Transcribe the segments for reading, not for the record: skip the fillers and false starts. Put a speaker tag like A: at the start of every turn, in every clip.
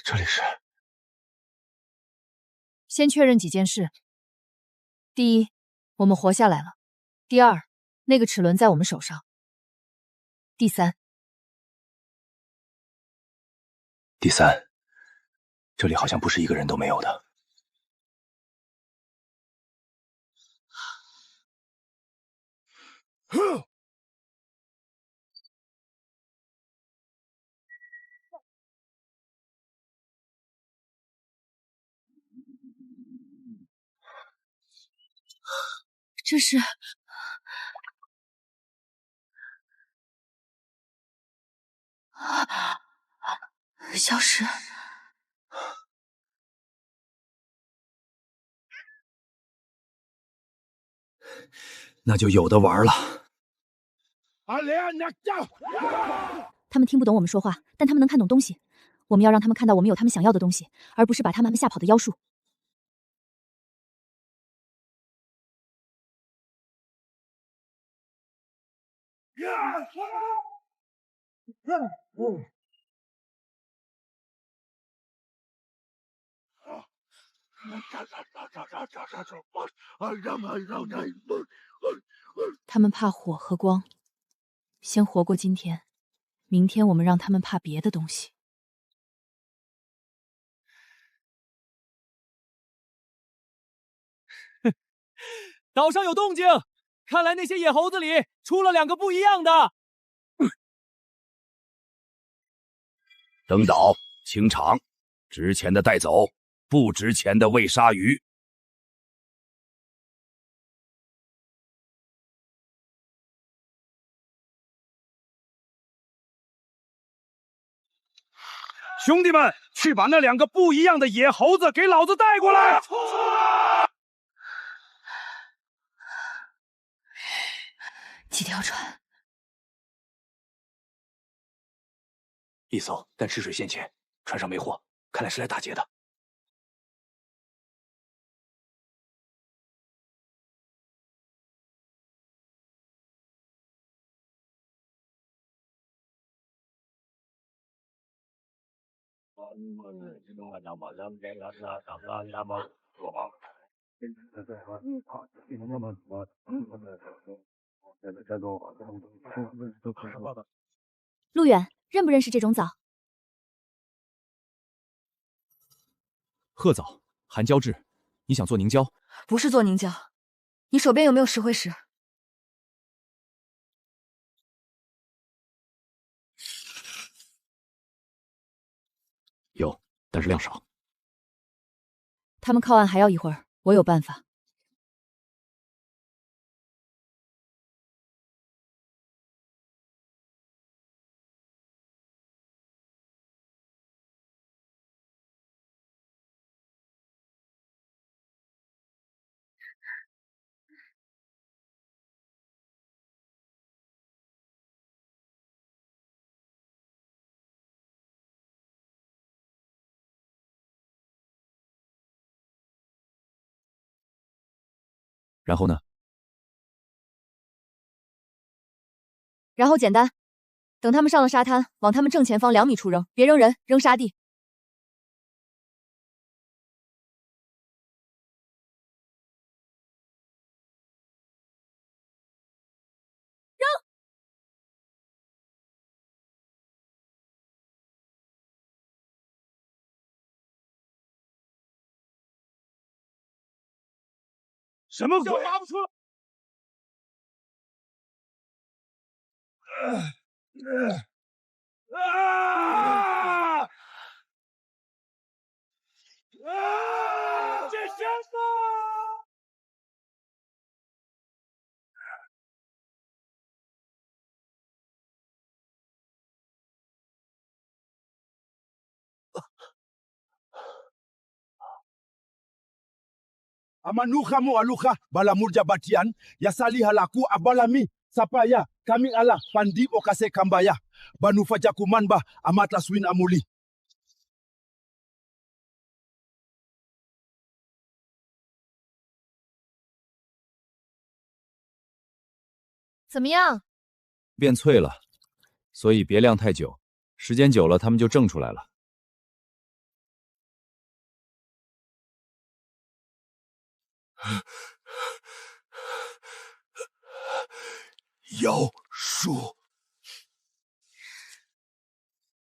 A: 这里是……
B: 先确认几件事。第一，我们活下来了；第二，那个齿轮在我们手上；第三，
A: 这里好像不是一个人都没有的。
B: 这是……消失。
A: 那就有的玩了。
B: 他们听不懂我们说话，但他们能看懂东西。我们要让他们看到我们有他们想要的东西，而不是把他们吓跑的妖术。他们怕火和光，先活过今天，明天我们让他们怕别的东西。
C: 岛上有动静，看来那些野猴子里出了2个不一样的。
D: 登岛清场，值钱的带走，不值钱的喂鲨鱼。
C: 兄弟们，去把那2个不一样的野猴子给老子带过来！
B: 几条船？
A: 一艘，但吃水先前，船上没货，看来是来打劫的。
B: 路远，认不认识这种枣？
C: 褐枣，含胶质。你想做凝胶？
E: 不是做凝胶。你手边有没有石灰石？
A: 有，但是量少。
B: 他们靠岸还要一会儿，我有办法。
C: 然后呢？
B: 然后简单，等他们上了沙滩，往他们正前方2米处扔，别扔人，扔沙地。扔！
C: 什么鬼？拔不出来！这什么？Amanuha
F: mo aluha balamur jabatian yasali halaku abalami Sapaya, kami ala, pandi o kase kambaya. Banu fajakuman ba, amatlas win amuli.
B: 怎么样？
C: 变脆了，所以别晾太久，时间久了它们就挣出来了。
D: 妖术，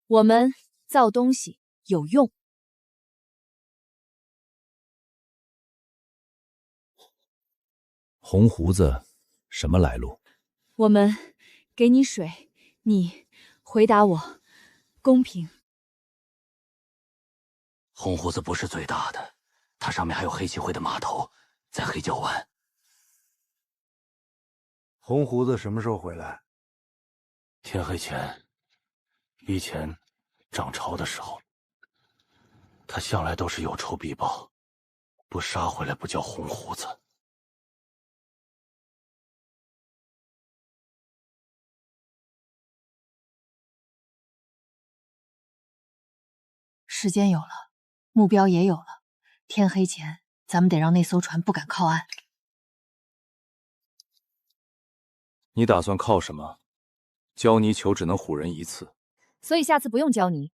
B: 我们造东西有用。
C: 红胡子什么来路？
B: 我们给你水，你回答我，公平。
A: 红胡子不是最大的，它上面还有黑旗会的码头，在黑礁湾。
G: 红胡子什么时候回来？
A: 天黑前，以前涨潮的时候，他向来都是有仇必报，不杀回来不叫红胡子。
B: 时间有了，目标也有了，天黑前，咱们得让那艘船不敢靠岸。
C: 你打算靠什么？胶泥球只能唬人一次，
B: 所以下次不用胶泥。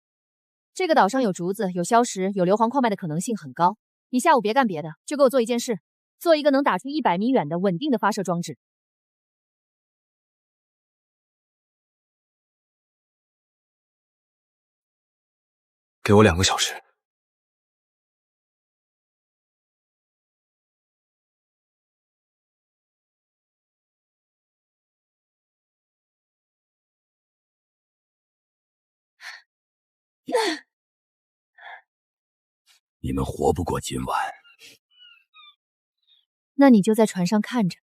B: 这个岛上有竹子，有硝石，有硫磺矿脉的可能性很高。你下午别干别的，就给我做一件事，做一个能打出100米远的稳定的发射装置。
A: 给我2个小时。
D: 你们活不过今晚。
B: 那你就在船上看着。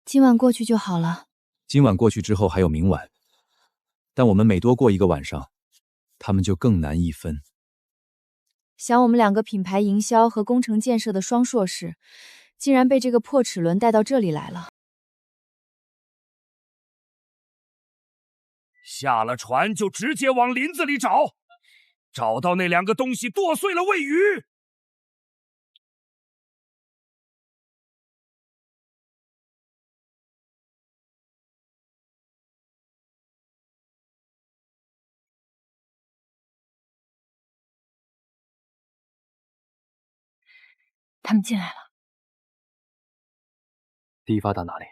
B: 今晚过去就好了。
C: 今晚过去之后还有明晚，但我们每多过一个晚上，他们就更难一分。
B: 想我们2个品牌营销和工程建设的双硕士，竟然被这个破齿轮带到这里来了。
D: 下了船就直接往林子里找，找到那2个东西剁碎了喂鱼。
B: 他们进来了。
A: 第一发打哪里？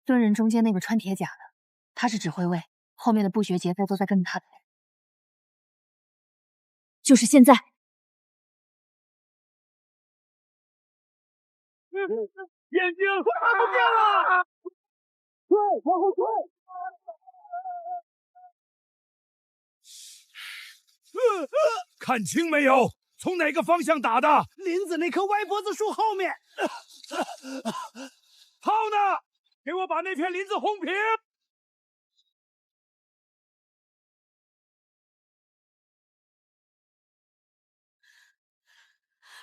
B: 蹲人中间那个穿铁甲的，他是指挥卫，后面的不学节奏都在跟着他的人。就是现在！
C: 眼睛看不见了！
F: 退，往后退！
D: 看清没有？从哪个方向打的？
C: 林子那棵歪脖子树后面。
D: 炮呢？给我把那片林子轰平！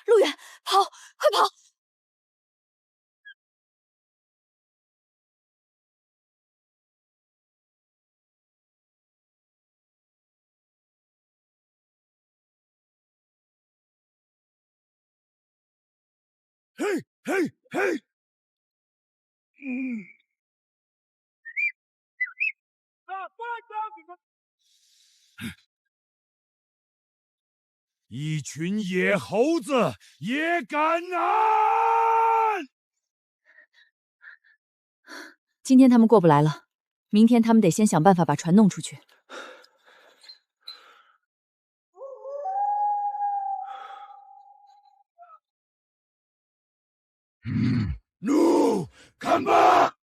E: 陆远，跑，快跑！
D: 嘿，嘿，嘿！一群野猴子也敢按！
B: 今天他们过不来了，明天他们得先想办法把船弄出去。
D: 怒，看吧！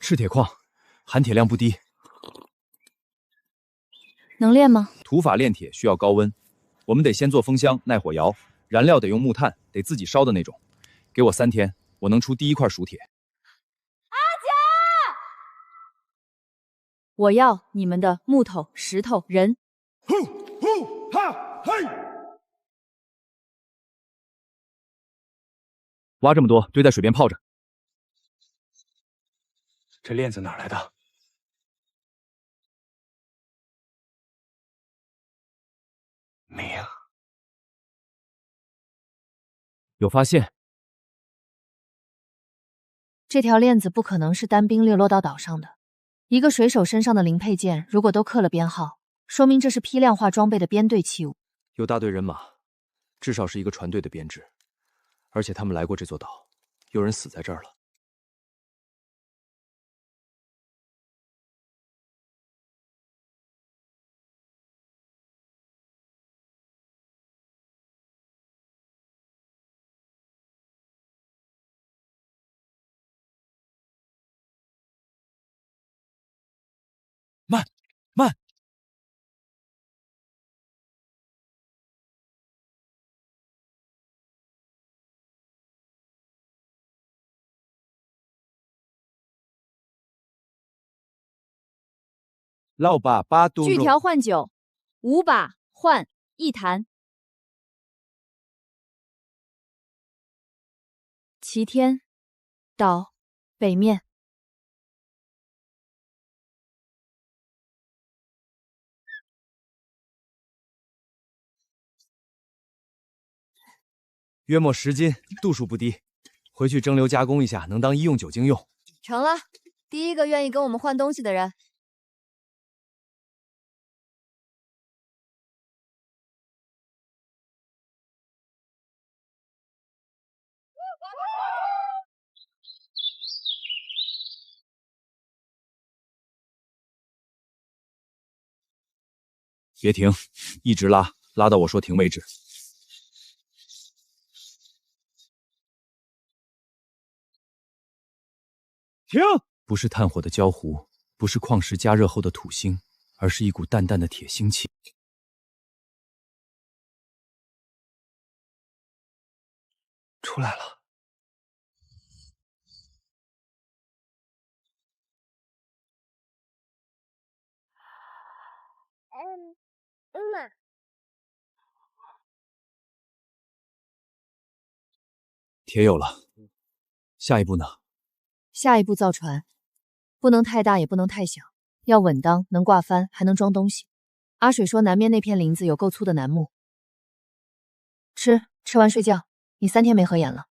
C: 赤铁矿，含铁量不低。
B: 能练吗？
C: 土法炼铁需要高温，我们得先做风箱，耐火窑，燃料得用木炭，得自己烧的那种。给我3天，我能出第一块熟铁。
B: 我要你们的木头、石头、人。
F: 呼呼哈嘿！
C: 挖这么多，堆在水边泡着。
A: 这链子哪来的？明，
C: 有发现。
B: 这条链子不可能是单兵掠落到岛上的。一个水手身上的零配件如果都刻了编号，说明这是批量化装备的编队器物。
C: 有大队人马，至少是一个船队的编制，而且他们来过这座岛，有人死在这儿了。慢，慢！
G: 老爸把都
B: 锯条换9，5把换1坛。齐天，岛北面。
C: 约莫10斤，度数不低，回去蒸馏加工一下，能当医用酒精用。
B: 成了，第一个愿意跟我们换东西的人。
C: 别停，一直拉，拉到我说停为止。停！不是炭火的焦糊，不是矿石加热后的土腥，而是一股淡淡的铁腥气。出来了。铁有了，下一步呢？
B: 下一步造船，不能太大也不能太小，要稳当，能挂帆，还能装东西。阿水说南面那片林子有够粗的楠木。吃完睡觉，你3天没合眼了。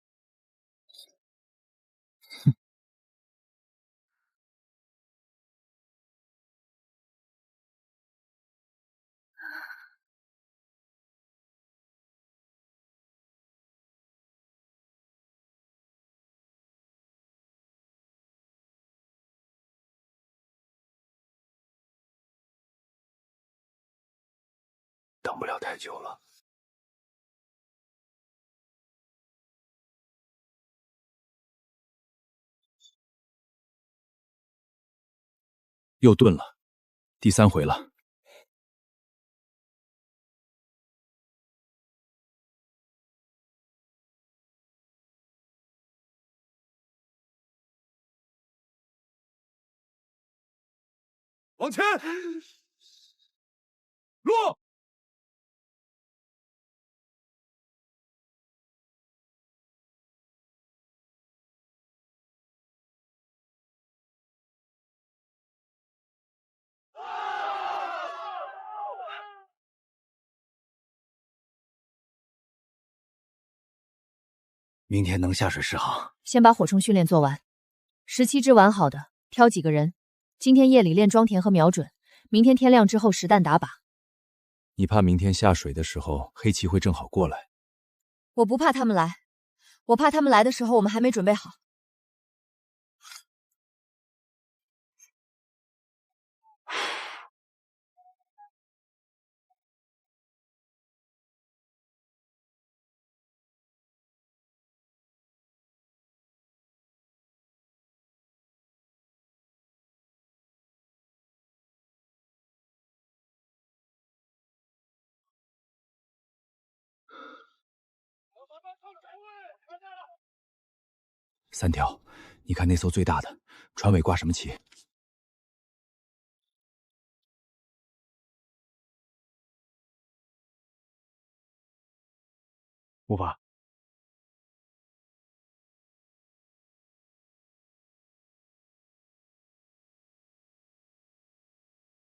A: 等不了太久了。
C: 又炖了，第3回了。
D: 往前，落！
A: 明天能下水试航。
B: 先把火铳训练做完，17支完好的，挑几个人。今天夜里练装填和瞄准，明天天亮之后实弹打靶。
C: 你怕明天下水的时候黑旗会正好过来？
B: 我不怕他们来，我怕他们来的时候我们还没准备好。
C: 三条，你看那艘最大的船尾挂什么旗？
H: 无法。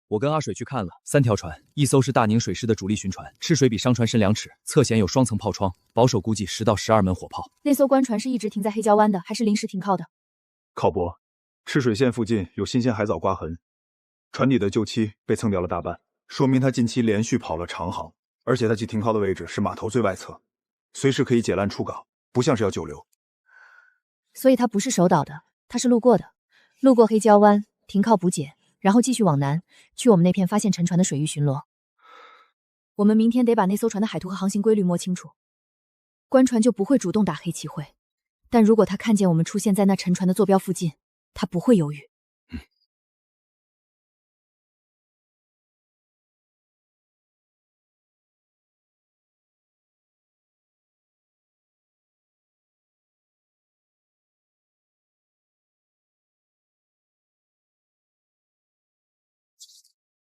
C: 我跟阿水去看了3条船，一艘是大宁水师的主力巡船，赤水比商船深2尺，侧舷有双层炮窗，保守估计10到12门火炮。
B: 那艘官船是一直停在黑礁湾的，还是临时停靠的？
H: 考博，赤水线附近有新鲜海藻刮痕，船底的旧漆被蹭掉了大半，说明它近期连续跑了长航，而且它其停靠的位置是码头最外侧，随时可以解缆出港，不像是要久留。
B: 所以它不是守岛的，它是路过的，路过黑礁湾停靠补给。然后继续往南，去我们那片发现沉船的水域巡逻。我们明天得把那艘船的海图和航行规律摸清楚。官船就不会主动打黑旗会，但如果他看见我们出现在那沉船的坐标附近，他不会犹豫。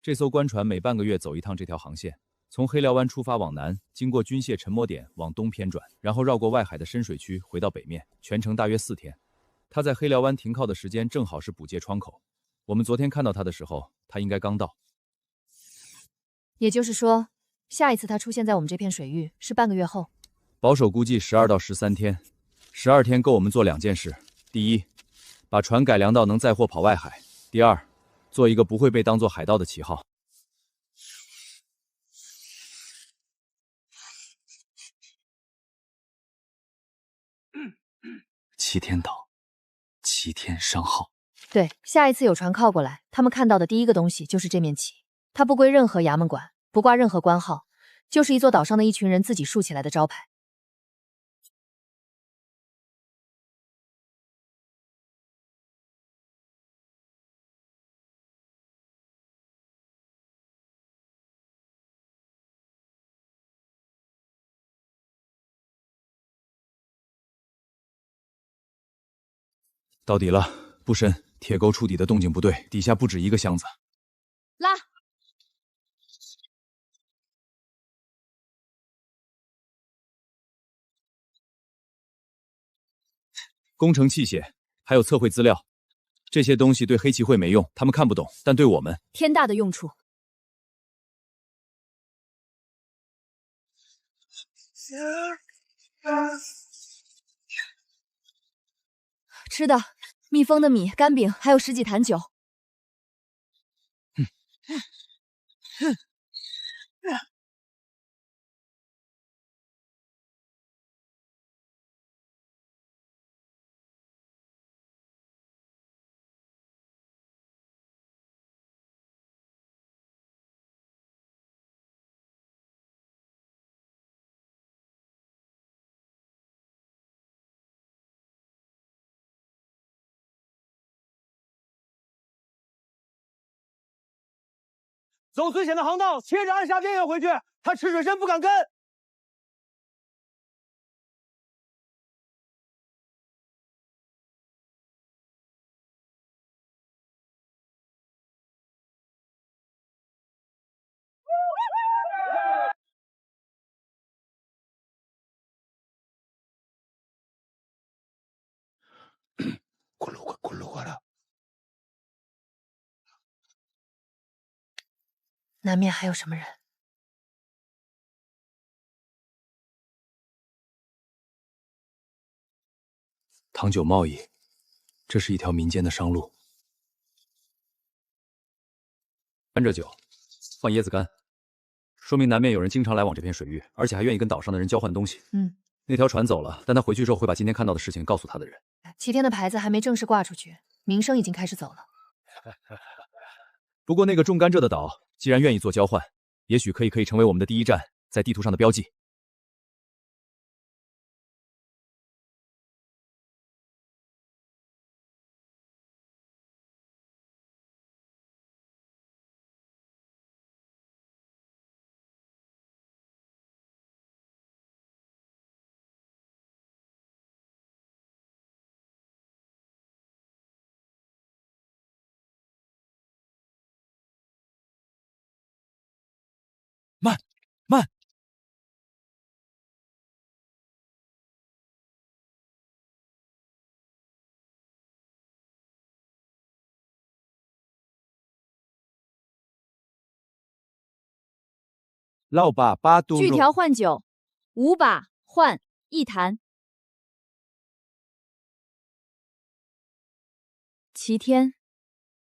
C: 这艘官船每半个月走一趟这条航线，从黑寮湾出发往南，经过军械沉没点往东偏转，然后绕过外海的深水区回到北面，全程大约4天。他在黑寮湾停靠的时间正好是补界窗口。我们昨天看到他的时候，他应该刚到。
B: 也就是说，下一次他出现在我们这片水域是半个月后。
C: 保守估计12到13天，12天够我们做2件事：第一，把船改良到能载货跑外海；第二，做一个不会被当作海盗的旗号。
A: 齐天岛，齐天商号。
B: 对，下一次有船靠过来，他们看到的第一个东西就是这面旗。它不归任何衙门管，不挂任何官号，就是一座岛上的一群人自己竖起来的招牌。
C: 到底了，不深，铁钩触底的动静不对，底下不止一个箱子。
B: 拉！
C: 工程器械，还有测绘资料，这些东西对黑旗会没用，他们看不懂，但对我们
B: 天大的用处。吃的，密封的米、干饼，还有10几坛酒。
F: 走最险的航道，切着暗沙边缘回去。他赤水深不敢跟。
A: 咕噜过了。
B: 南面还有什么人？
C: 糖酒贸易，这是一条民间的商路。甘蔗酒，放椰子干，说明南面有人经常来往这片水域，而且还愿意跟岛上的人交换东西。那条船走了，但他回去之后会把今天看到的事情告诉他的人。
B: 齐天的牌子还没正式挂出去，名声已经开始走了。
C: 不过那个种甘蔗的岛，既然愿意做交换，也许可以成为我们的第一站，在地图上的标记。6把8度
B: 锯条换9，5把换1坛。齐天，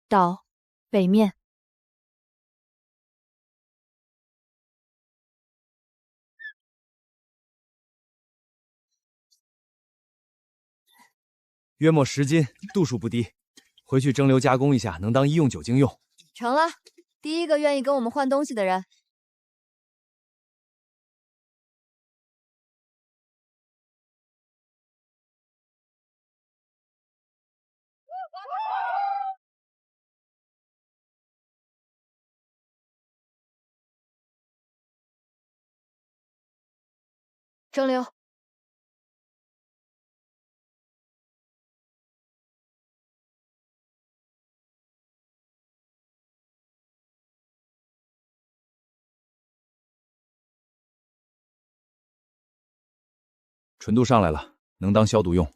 B: 到北面。
C: 约莫10斤，度数不低，回去蒸馏加工一下，能当医用酒精用。
B: 成了，第一个愿意跟我们换东西的人。蒸馏。
C: 纯度上来了，能当消毒用。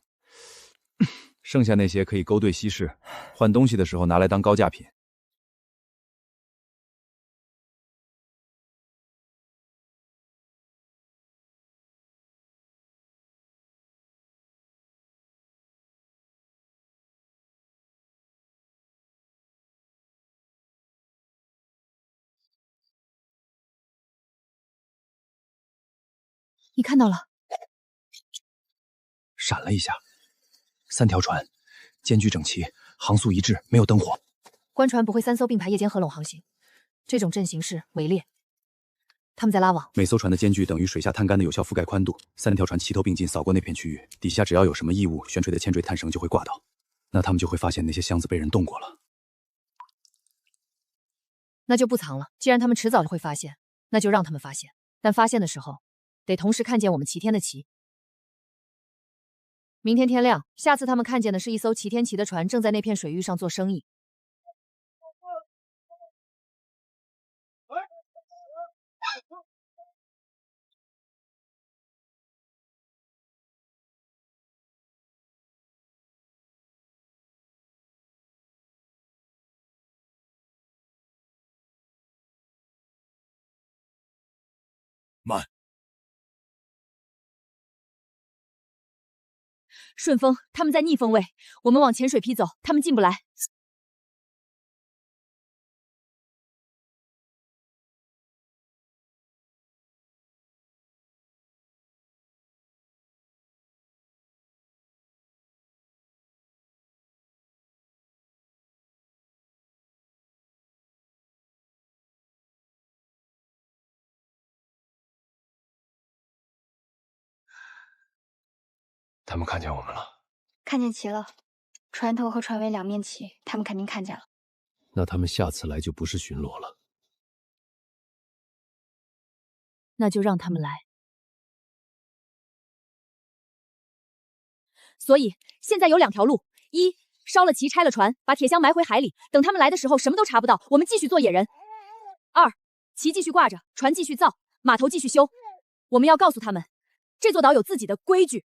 C: 剩下那些可以勾兑稀释，换东西的时候拿来当高价品。
B: 你看到了？
C: 闪了一下，3条船，间距整齐，航速一致，没有灯火。
B: 官船不会3艘并排夜间合拢航行，这种阵形是围猎。他们在拉网，
C: 每艘船的间距等于水下探竿的有效覆盖宽度。3条船齐头并进扫过那片区域，底下只要有什么异物，悬垂的铅坠探绳就会挂到，那他们就会发现那些箱子被人动过了。
B: 那就不藏了。既然他们迟早会发现，那就让他们发现。但发现的时候，得同时看见我们齐天的旗。明天天亮，下次他们看见的是一艘齐天旗的船正在那片水域上做生意。
D: 慢。
B: 顺风，他们在逆风位，我们往前水劈走，他们进不来。
A: 他们看见我们了，
E: 看见旗了，船头和船尾两面旗，他们肯定看见了。
A: 那他们下次来就不是巡逻了。
B: 那就让他们来。所以现在有2条路：一，烧了旗，拆了船，把铁箱埋回海里，等他们来的时候什么都查不到，我们继续做野人；二，旗继续挂着，船继续造，码头继续修。我们要告诉他们，这座岛有自己的规矩。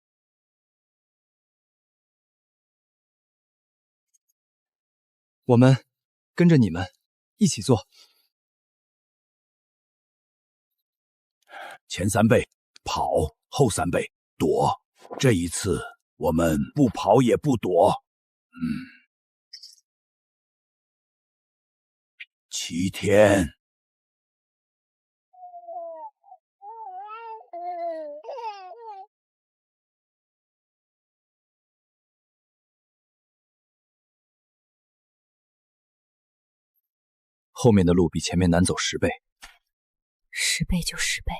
C: 我们跟着你们一起做。
D: 前3倍跑，后3倍躲。这一次我们不跑也不躲。齐天。
C: 后面的路比前面难走10倍
B: ，10倍就10倍。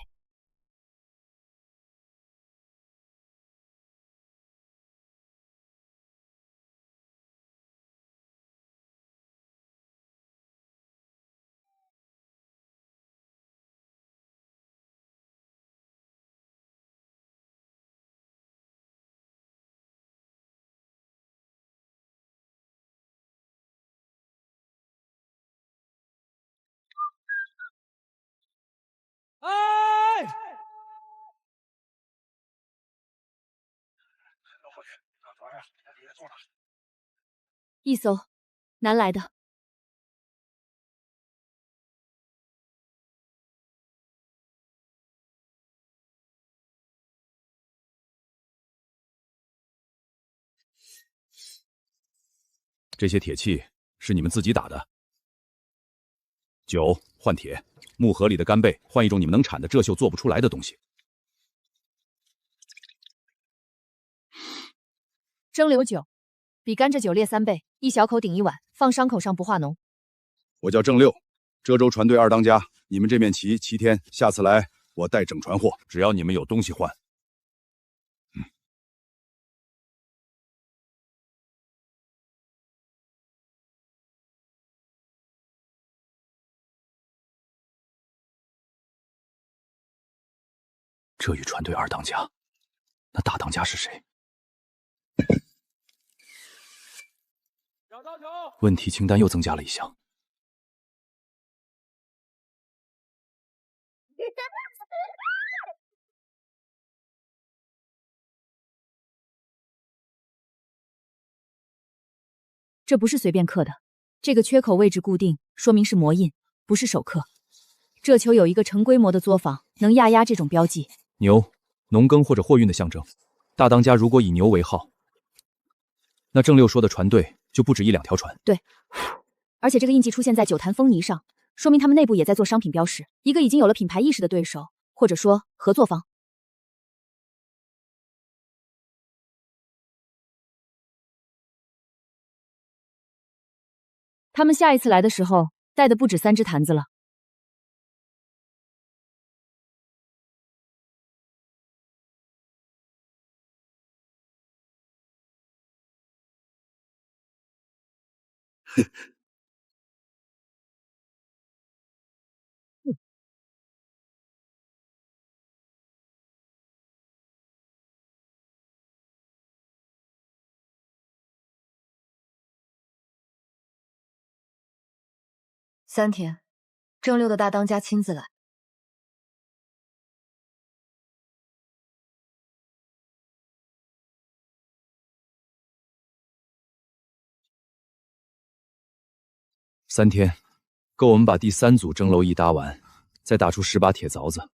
B: 一艘，南来的。
C: 这些铁器是你们自己打的。钹换铁，木盒里的干贝换一种你们能产的浙绣做不出来的东西。
B: 蒸馏酒，比甘蔗酒烈3倍，一小口顶一碗，放伤口上不化脓。
C: 我叫郑六，浙州船队2当家。你们这面旗7天，下次来我带整船货，只要你们有东西换。浙渝船队2当家，那大当家是谁？问题清单又增加了一项。
B: 这不是随便刻的，这个缺口位置固定，说明是模印，不是手刻。这球有一个成规模的作坊，能压这种标记。
C: 牛，农耕或者货运的象征。大当家如果以牛为号，那郑六说的船队就不止1、2条船。
B: 对，而且这个印记出现在酒坛封泥上，说明他们内部也在做商品标识，一个已经有了品牌意识的对手，或者说合作方。他们下一次来的时候带的不止3只坛子了。3天，郑六的大当家亲自来。
C: 3天，够我们把第3组蒸馏液搭完，再打出10把铁凿子。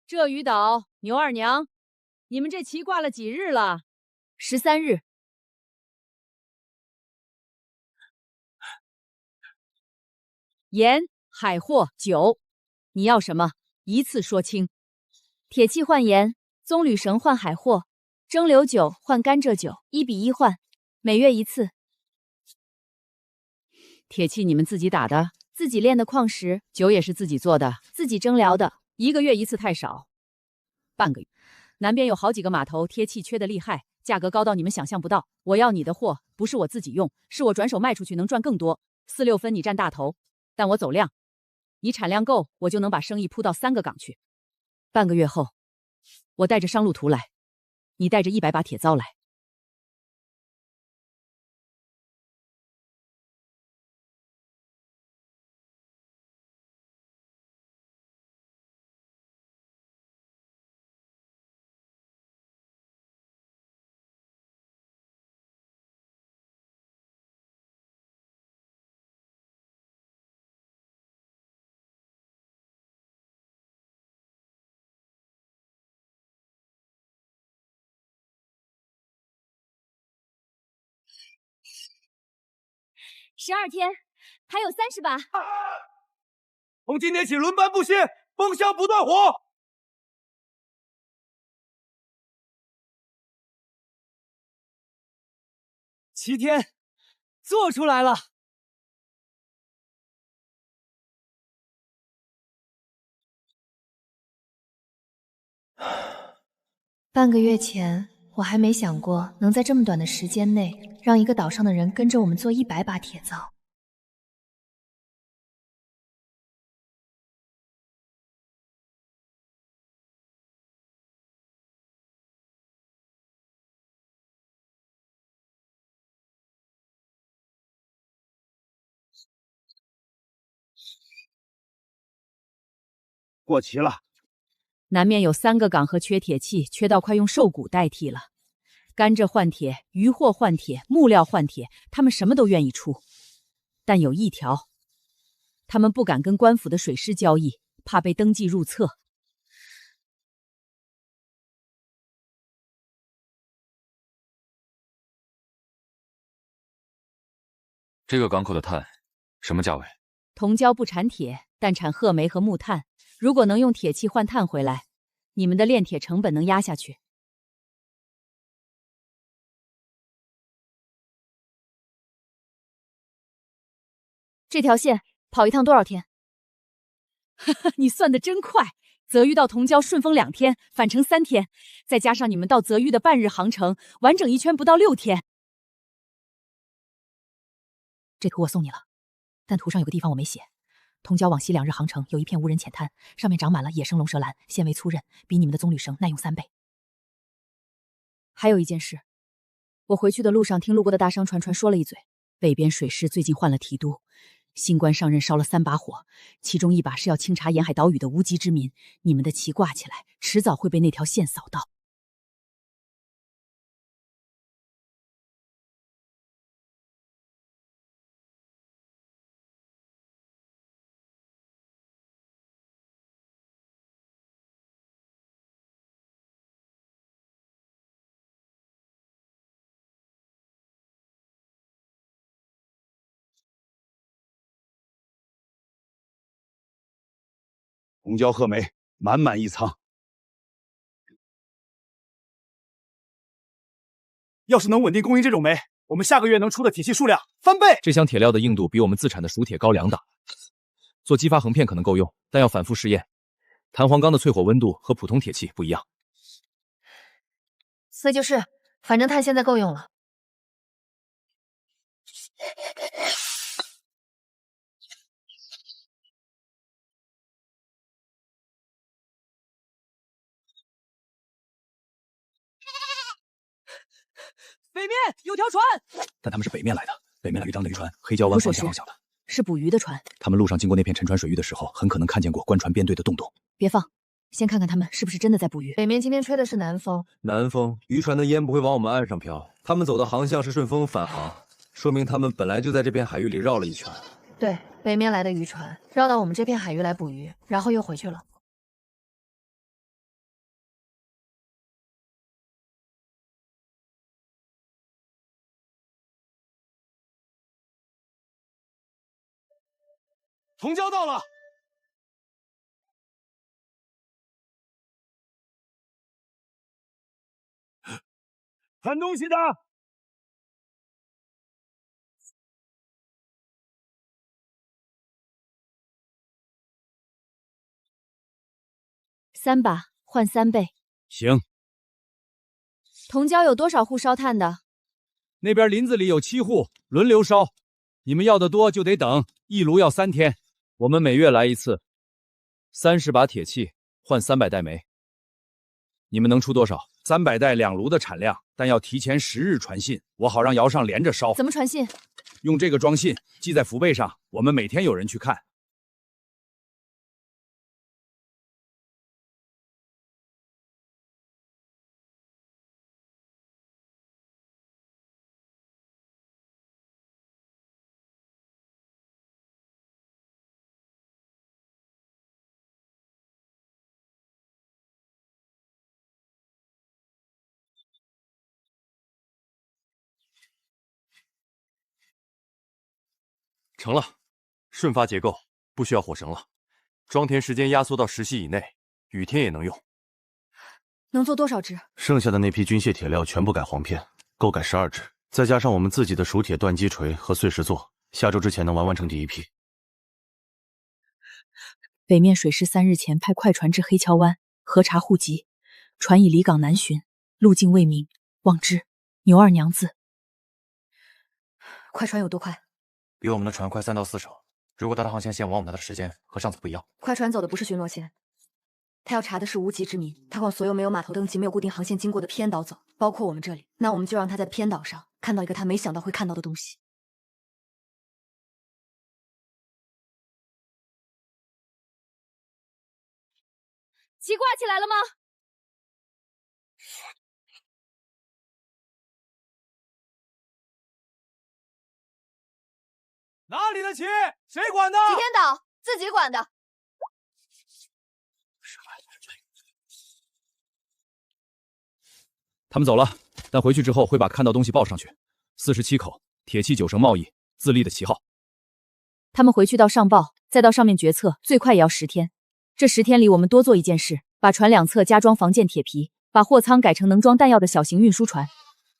B: 浙渝岛牛二娘，你们这旗挂了几日了？13日。盐、海货、酒，你要什么？一次说清。铁器换盐，棕榈绳换海货，蒸馏酒换甘蔗酒，1比1换，每月1次。铁器你们自己打的，自己炼的矿石，酒也是自己做的，自己蒸馏的。1个月1次太少，半个月。南边有好几个码头，贴器缺的厉害，价格高到你们想象不到。我要你的货，不是我自己用，是我转手卖出去能赚更多。4、6分你占大头，但我走量，你产量够，我就能把生意铺到3个港去。半个月后，我带着商路图来，你带着100把铁凿来。12天，还有30把。
G: 从今天起轮班不歇，风箱不断火。7天，做出来了。
B: 半个月前，我还没想过能在这么短的时间内，让一个岛上的人跟着我们做100把铁凿。
F: 过期了。
B: 南面有3个港和缺铁器，缺到快用兽骨代替了。
I: 甘蔗换铁，渔货换铁，木料换铁，他们什么都愿意出。但有一条，他们不敢跟官府的水师交易，怕被登记入册。
C: 这个港口的碳什么价位？
I: 同礁不产铁，但产褐煤和木炭。如果能用铁器换碳回来，你们的炼铁成本能压下去。
B: 这条线跑一趟多少天？
I: 你算得真快！泽域到同礁顺风2天，返程3天，再加上你们到泽域的半日航程，完整一圈不到6天。
B: 这图我送你了，但图上有个地方我没写。同礁往西2日航程有一片无人浅滩，上面长满了野生龙舌兰，纤维粗韧，比你们的棕榈绳耐用3倍。还有一件事，我回去的路上听路过的大商船说了一嘴，北边水师最近换了提督，新官上任烧了3把火，其中一把是要清查沿海岛屿的无籍之民，你们的旗挂起来，迟早会被那条线扫到。
F: 红椒褐煤满满一仓。
G: 要是能稳定供应这种煤，我们下个月能出的铁器数量翻倍。
C: 这箱铁料的硬度比我们自产的熟铁高2档，做激发横片可能够用，但要反复试验。弹簧钢的淬火温度和普通铁器不一样。
B: 所以就是，反正碳现在够用了。
I: 北面有条船，
C: 但他们是北面来的，北面来一张雷船，黑礁湾方向方向的，
B: 是捕鱼的船。
C: 他们路上经过那片沉船水域的时候，很可能看见过官船编队的洞洞。
B: 别放，先看看他们是不是真的在捕鱼。北面今天吹的是南风，
J: 南风，渔船的烟不会往我们岸上飘。他们走的航向是顺风返航，说明他们本来就在这片海域里绕了一圈。
B: 对，北面来的渔船绕到我们这片海域来捕鱼，然后又回去了。
G: 同礁到了，搬东西的。
B: 3把换3倍。
C: 行。
B: 同礁有多少户烧炭的？
C: 那边林子里有7户，轮流烧。你们要的多就得等，一炉要3天。我们每月来一次，30把铁器换300袋煤。你们能出多少？300袋2炉的产量，但要提前10日传信，我好让窑上连着烧。
B: 怎么传信？
C: 用这个装信，系在符背上，我们每天有人去看。
K: 成了，顺发结构，不需要火绳了。装填时间压缩到10息以内，雨天也能用。
B: 能做多少只？
A: 剩下的那批军械铁料全部改簧片，够改12只，再加上我们自己的熟铁锻击锤和碎石座，下周之前能完成第一批。
B: 北面水师3日前派快船至黑桥湾核查户籍，船已离港南巡，路径未明，望之牛二娘子。快船有多快？
L: 比我们的船快3到4手。如果他的航线线往我们那的时间和上次不一样，
B: 快船走的不是巡逻线，他要查的是无籍之民。他往所有没有码头登记、没有固定航线经过的偏岛走，包括我们这里。那我们就让他在偏岛上看到一个他没想到会看到的东西。
E: 旗挂起来了吗？
G: 哪里的棋？谁管的？
B: 齐天岛自己管的。
C: 他们走了，但回去之后会把看到东西报上去。47口铁器9绳贸易自立的旗号。
B: 他们回去到上报，再到上面决策，最快也要10天。这10天里，我们多做一件事，把船两侧加装防箭铁皮，把货舱改成能装弹药的小型运输船。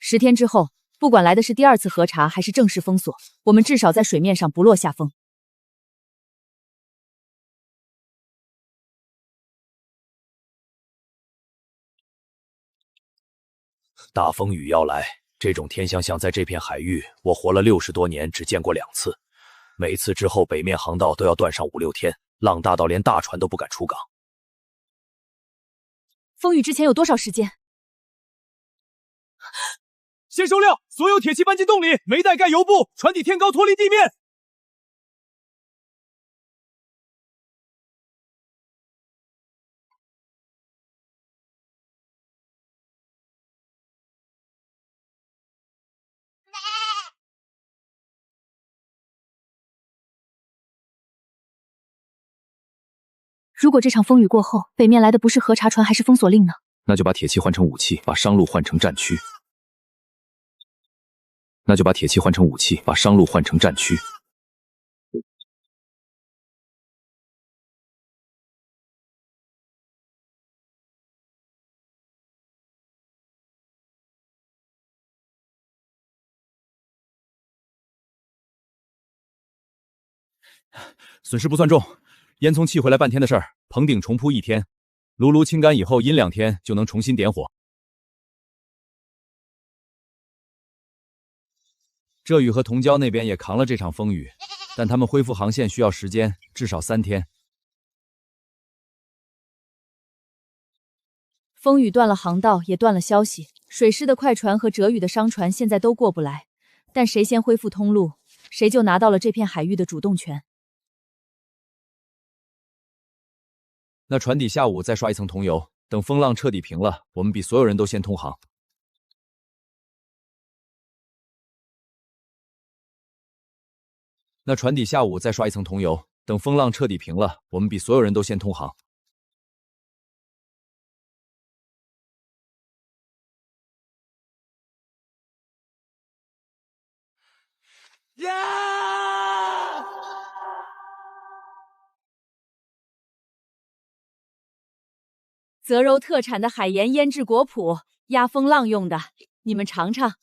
B: 10天之后，不管来的是第2次核查还是正式封锁，我们至少在水面上不落下风。
D: 大风雨要来，这种天象在这片海域，我活了60多年，只见过2次。每次之后，北面航道都要断上5、6天，浪大到连大船都不敢出港。
B: 风雨之前有多少时间？
G: 先收料，所有铁器搬进洞里，没带盖油布，船底天高脱离地面。
B: 如果这场风雨过后，北面来的不是核查船，还是封锁令呢？
C: 那就把铁器换成武器，把商路换成战区。那就把铁器换成武器，把商路换成战区。损失不算重，烟囱气回来半天的事儿，棚顶重铺1天，炉炉清干以后，阴2天就能重新点火。浙宇和同礁那边也扛了这场风雨，但他们恢复航线需要时间，至少3天。
B: 风雨断了航道，也断了消息。水师的快船和浙宇的商船现在都过不来，但谁先恢复通路，谁就拿到了这片海域的主动权。
C: 那船底下午再刷一层桐油，等风浪彻底平了，我们比所有人都先通航。那船底下午再刷一层桐油，等风浪彻底平了，我们比所有人都先通航。
B: 泽柔特产的海盐腌制果脯，压风浪用的，你们尝尝。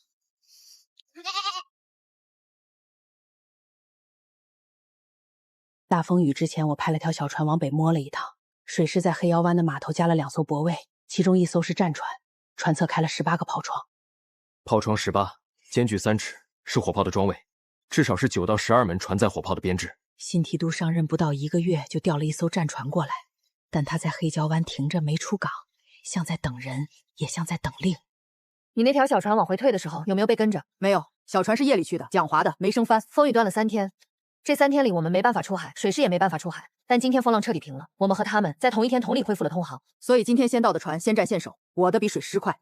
M: 大风雨之前，我派了条小船往北摸了一趟，水师在黑腰湾的码头加了2艘泊位，其中1艘是战船，船侧开了18个炮窗。
K: 炮窗18，间距3尺，是火炮的装位，至少是9到12门船载火炮的编制。
M: 新提督上任不到1个月，就调了1艘战船过来。但他在黑礁湾停着没出港，像在等人，也像在等令。
B: 你那条小船往回退的时候，有没有被跟着？
N: 没有，小船是夜里去的，讲滑的，没升帆。
B: 风雨断了3天，这3天里我们没办法出海，水师也没办法出海。但今天风浪彻底平了，我们和他们在同一天同里恢复了通航。
N: 所以今天先到的船先占现手，我的比水师快。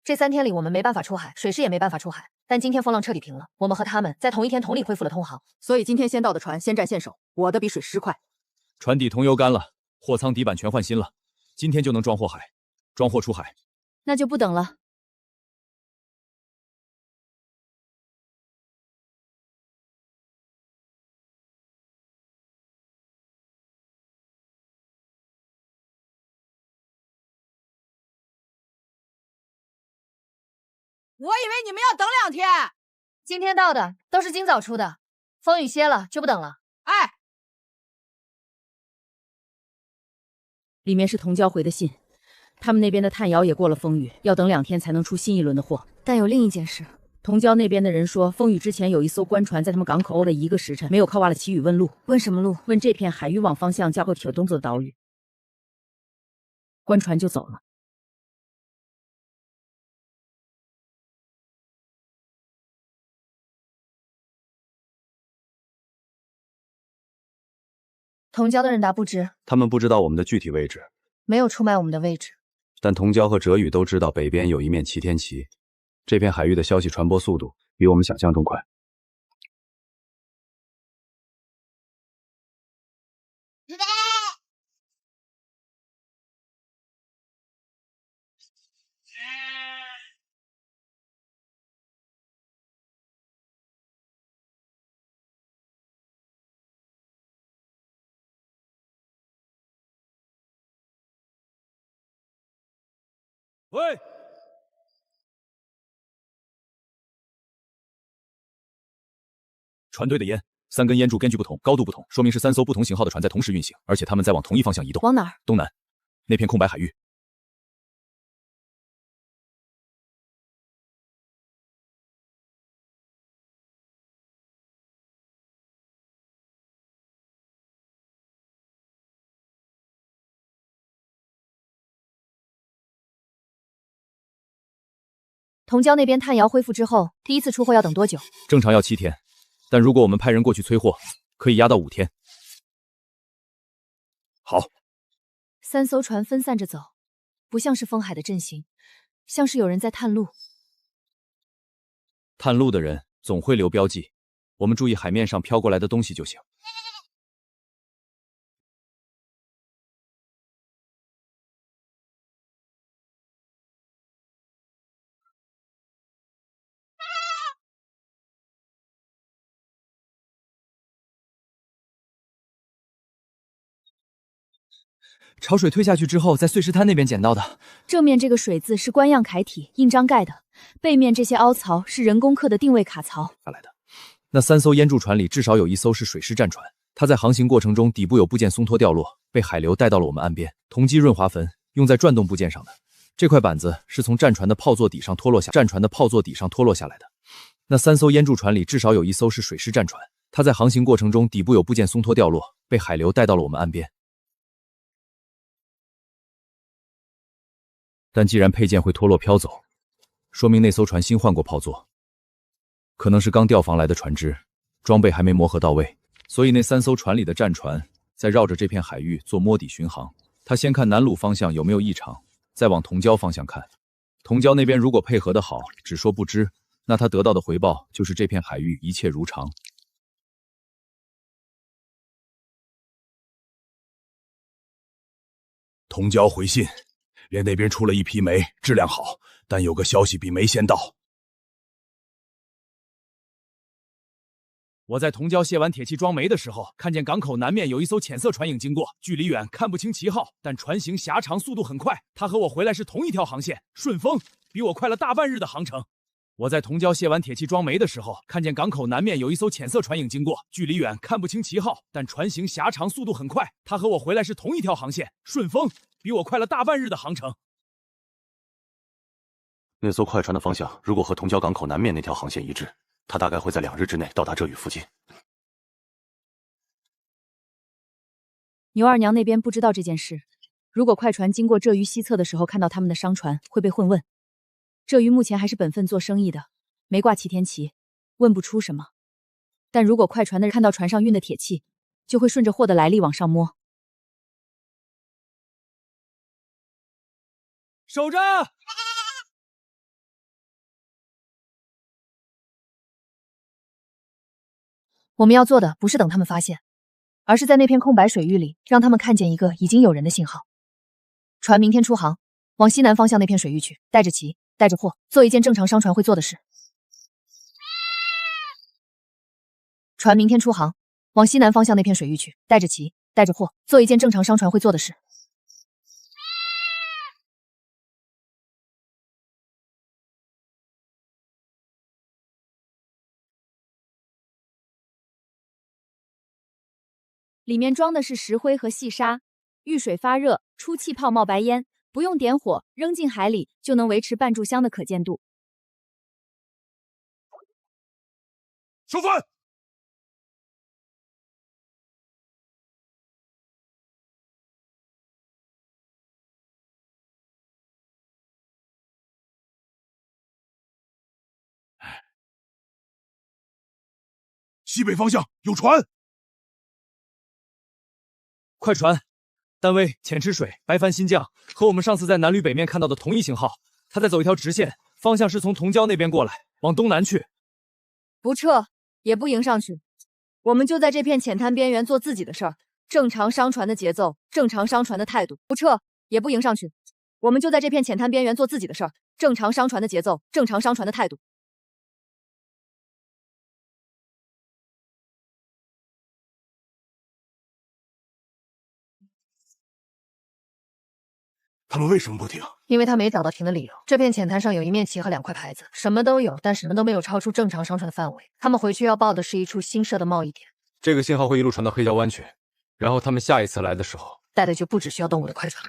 B: 这3天里我们没办法出海，水师也没办法出海。但今天风浪彻底平了，我们和他们在同一天同里恢复了通航。
N: 所以今天先到的船先占现手，我的比水师快。
C: 船底桐油干了。货舱底板全换新了，今天就能装货海，装货出海。
B: 那就不等了。
N: 我以为你们要等2天。
B: 今天到的都是今早出的，风雨歇了就不等了。
N: 哎。
I: 里面是同礁回的信，他们那边的探瑶也过了风雨，要等2天才能出新一轮的货。
B: 但有另一件事，
I: 同礁那边的人说，风雨之前有1艘官船在他们港口欧了1个时辰，没有靠挖了旗语问路。
B: 问什么路？
I: 问这片海域往方向交过铁东子的岛屿。官船就走了。
B: 同礁的人达不知，
C: 他们不知道我们的具体位置，
B: 没有出卖我们的位置。
C: 但同礁和浙宇都知道北边有一面齐天旗，这片海域的消息传播速度比我们想象中快。喂，船队的烟，3根烟柱间距不同，高度不同，说明是3艘不同型号的船在同时运行，而且他们在往同一方向移动。
B: 往哪儿？
C: 东南，那片空白海域。
B: 同礁那边探窑恢复之后，第一次出货要等多久？
C: 正常要7天，但如果我们派人过去催货，可以压到5天。好
B: ，3艘船分散着走，不像是风海的阵型，像是有人在探路。
C: 探路的人总会留标记，我们注意海面上飘过来的东西就行。潮水退下去之后，在碎石滩那边捡到的。
B: 正面这个水字是官样楷体印章盖的，背面这些凹槽是人工刻的定位卡槽。
C: 下来的那3艘烟柱船里，至少有1艘是水师战船。它在航行过程中底部有部件松脱掉落，被海流带到了我们岸边。铜基润滑粉用在转动部件上的。这块板子是从战船的炮座底上脱落下来的。那3艘烟柱船里，至少有1艘是水师战船。它在航行过程中底部有部件松脱掉落，被海流带到了我们岸边。但既然配件会脱落飘走，说明那艘船新换过炮座，可能是刚调防来的船只，装备还没磨合到位，所以那3艘船里的战船在绕着这片海域做摸底巡航。他先看南鲁方向有没有异常，再往同礁方向看。同礁那边如果配合得好，只说不知，那他得到的回报就是这片海域一切如常。
O: 同礁回信。连那边出了一批煤，质量好，但有个消息比煤先到。
C: 我在同礁卸完铁器装煤的时候，看见港口南面有1艘浅色船影经过，距离远看不清旗号，但船型狭长，速度很快。它和我回来是同一条航线，顺风，比我快了大半日的航程。我在同礁卸完铁器装煤的时候，看见港口南面有1艘浅色船影经过，距离远看不清旗号，但船型狭长，速度很快。它和我回来是同一条航线，顺风，比我快了大半日的航程。
A: 那艘快船的方向如果和同礁港口南面那条航线一致，它大概会在2日之内到达这屿附近。
B: 牛二娘那边不知道这件事，如果快船经过这鱼西侧的时候看到他们的商船，会被混问。这鱼目前还是本分做生意的，没挂齐天旗，问不出什么。但如果快船的人看到船上运的铁器，就会顺着货的来历往上摸。
C: 守着！
B: 我们要做的不是等他们发现，而是在那片空白水域里让他们看见一个已经有人的信号。船明天出航，往西南方向那片水域去，带着旗，带着货，做一件正常商船会做的事。船明天出航，往西南方向那片水域去，带着旗，带着货，做一件正常商船会做的事。里面装的是石灰和细沙，遇水发热，出气泡冒白烟，不用点火，扔进海里就能维持半炷香的可见度。
O: 收帆！西北方向有船。
C: 快船，单位浅吃水，白帆新将，和我们上次在南吕北面看到的同一型号。他在走一条直线，方向是从同礁那边过来，往东南去。
B: 不撤，也不迎上去，我们就在这片浅滩边缘做自己的事儿，正常商船的节奏，正常商船的态度。不撤，也不迎上去，我们就在这片浅滩边缘做自己的事儿，正常商船的节奏，正常商船的态度。
O: 他们为什么不停？
B: 因为他没找到停的理由。这片浅滩上有一面旗和2块牌子，什么都有，但什么都没有超出正常商船的范围。他们回去要报的是一处新设的贸易点。
K: 这个信号会一路传到黑礁湾去，然后他们下一次来的时候，
B: 带的就不只需要动物的快船。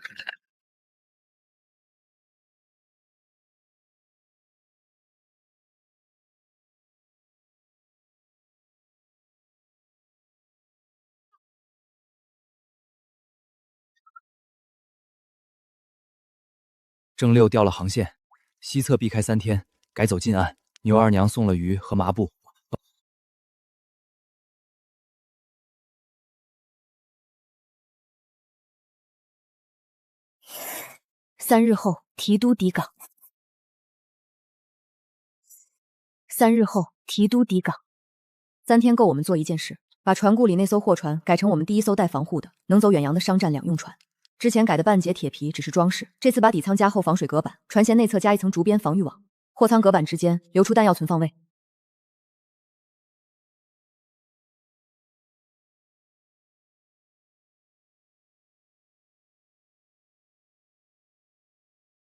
C: 正六调了航线，西侧避开3天，改走近岸。牛二娘送了鱼和麻布。
B: 3日后，提督抵港。3日后，提督抵港。
N: 3天够我们做一件事，把船库里那艘货船改成我们第1艘带防护的、能走远洋的商战两用船。之前改的半截铁皮只是装饰，这次把底舱加厚防水隔板，船舷内侧加一层竹编防御网，货舱隔板之间留出弹药存放位。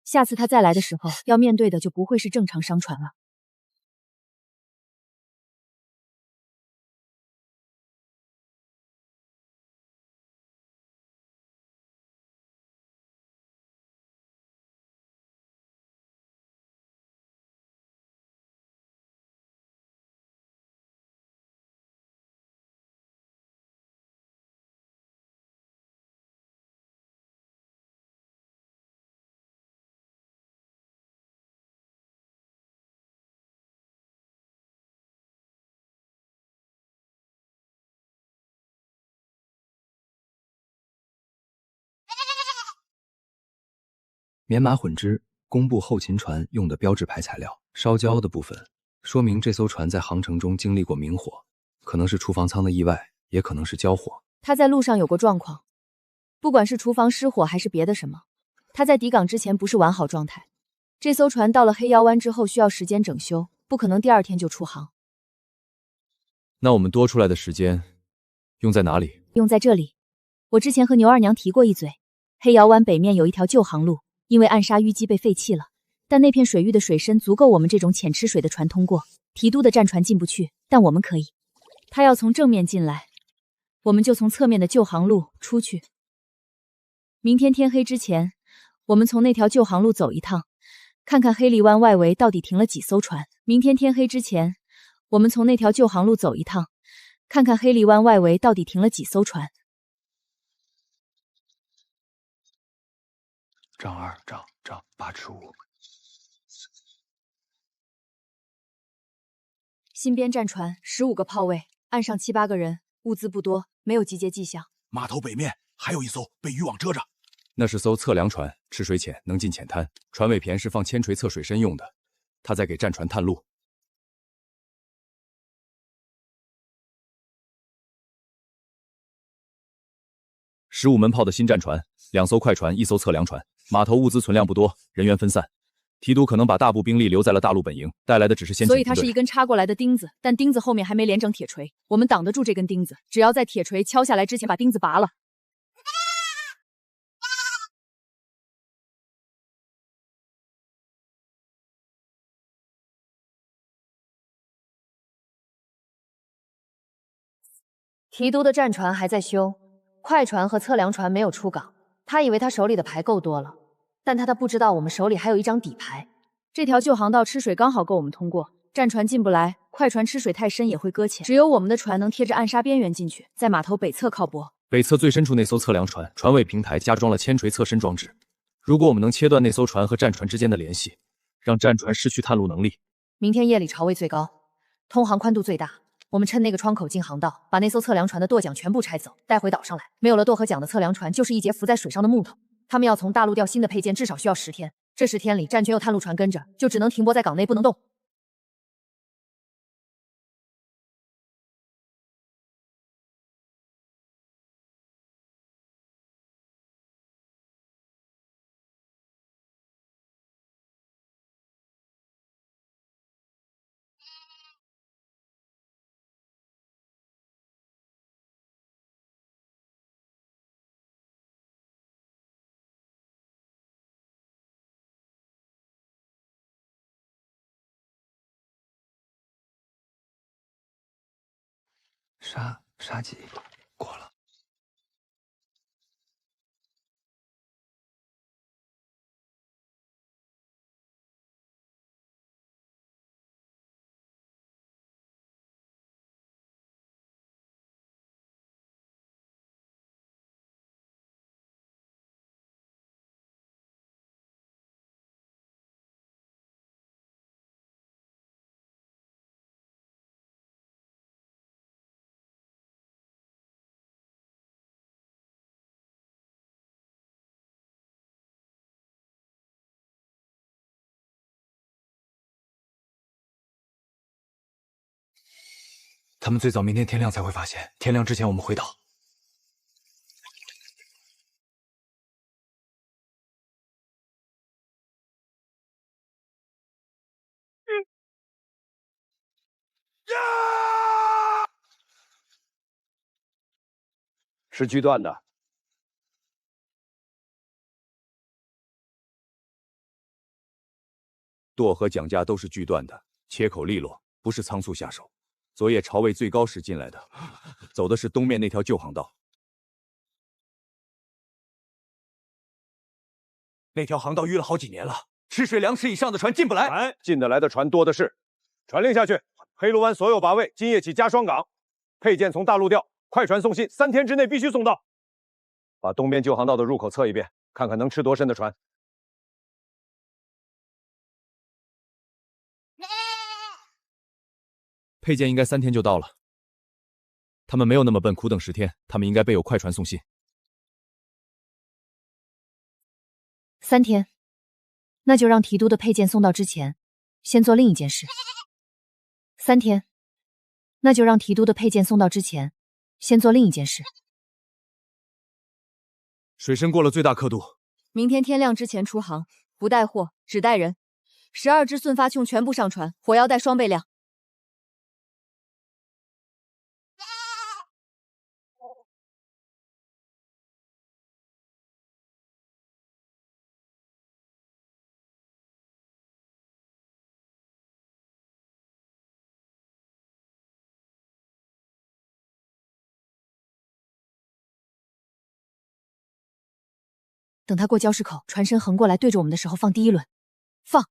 B: 下次他再来的时候，要面对的就不会是正常商船了。
C: 棉麻混织，工部后勤船用的标志牌材料。烧焦的部分说明这艘船在航程中经历过明火，可能是厨房舱的意外，也可能是交火。
B: 他在路上有过状况，不管是厨房失火还是别的什么，他在抵港之前不是完好状态。这艘船到了黑妖湾之后需要时间整修，不可能第2天就出航。
C: 那我们多出来的时间用在哪里？
B: 用在这里。我之前和牛二娘提过一嘴，黑瑶湾北面有一条旧航路，因为暗杀淤积被废弃了，但那片水域的水深足够我们这种浅吃水的船通过。提督的战船进不去，但我们可以。他要从正面进来，我们就从侧面的旧航路出去。明天天黑之前，我们从那条旧航路走一趟，看看黑狸湾外围到底停了几艘船。明天天黑之前，我们从那条旧航路走一趟，看看黑狸湾外围到底停了几艘船。
A: 丈2丈8尺5。
B: 新编战船15个炮位，岸上7、8个人，物资不多，没有集结迹象。
O: 码头北面还有一艘被渔网遮着，
C: 那是艘测量船，吃水浅，能进浅滩。船尾舷是放铅锤测水深用的，他在给战船探路。15门炮的新战船，2艘快船，1艘测量船。码头物资存量不多，人员分散。提督可能把大部兵力留在了大陆本营，带来的只是先遣部队。
B: 所以它是一根插过来的钉子，但钉子后面还没连整铁锤，我们挡得住这根钉子，只要在铁锤敲下来之前把钉子拔了。提督的战船还在修，快船和测量船没有出港。他以为他手里的牌够多了，但他不知道我们手里还有一张底牌。这条旧航道吃水刚好够我们通过，战船进不来，快船吃水太深也会搁浅。只有我们的船能贴着暗杀边缘进去，在码头北侧靠泊。
C: 北侧最深处那艘测量船，船尾平台加装了铅锤测深装置。如果我们能切断那艘船和战船之间的联系，让战船失去探路能力，
B: 明天夜里潮位最高，通航宽度最大。我们趁那个窗口进航道，把那艘测量船的舵桨全部拆走，带回岛上来。没有了舵和桨的测量船，就是一节浮在水上的木头。他们要从大陆调新的配件，至少需要10天。这10天里，战群有探路船跟着，就只能停泊在港内，不能动。
L: 杀鸡过了。他们最早明天天亮才会发现，天亮之前我们回岛。
D: 是锯断的。
C: 舵和桨架都是锯断的，切口利落，不是仓促下手。昨夜朝卫最高时进来的，走的是东面那条旧航道。
D: 那条航道淤了好几年了，吃水2尺以上的船进不来。
P: 哎，进得来的船多的是。传令下去，黑龙湾所有靶位今夜起加双港，配件从大陆调，快船送信，3天之内必须送到。把东边旧航道的入口测一遍，看看能吃多深的船。
C: 配件应该3天就到了。他们没有那么笨，苦等10天，他们应该备有快船送信。
B: 3天，那就让提督的配件送到之前，先做另一件事。3天，那就让提督的配件送到之前，先做另一件事。
C: 水深过了最大刻度，
N: 明天天亮之前出航，不带货，只带人。12支燧发炕全部上船，火药袋双倍量。
B: 等他过礁石口，船身横过来对着我们的时候，放第一轮。放。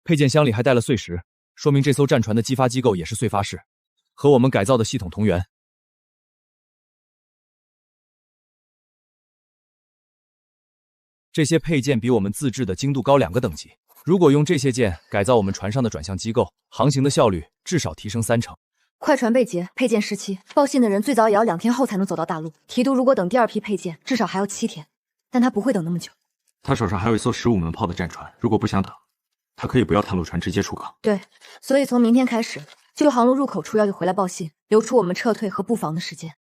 C: 配件箱里还带了碎石，说明这艘战船的激发机构也是燧发式，和我们改造的系统同源。这些配件比我们自制的精度高2个等级。如果用这些件改造我们船上的转向机构，航行的效率至少提升3成。
N: 快船被劫，配件17，报信的人最早也要2天后才能走到大陆。提督如果等第2批配件，至少还要7天，但他不会等那么久。
L: 他手上还有一艘15门炮的战船，如果不想等，他可以不要探路船直接出港。
N: 对，所以从明天开始，旧航路入口处要就回来报信，留出我们撤退和布防的时间。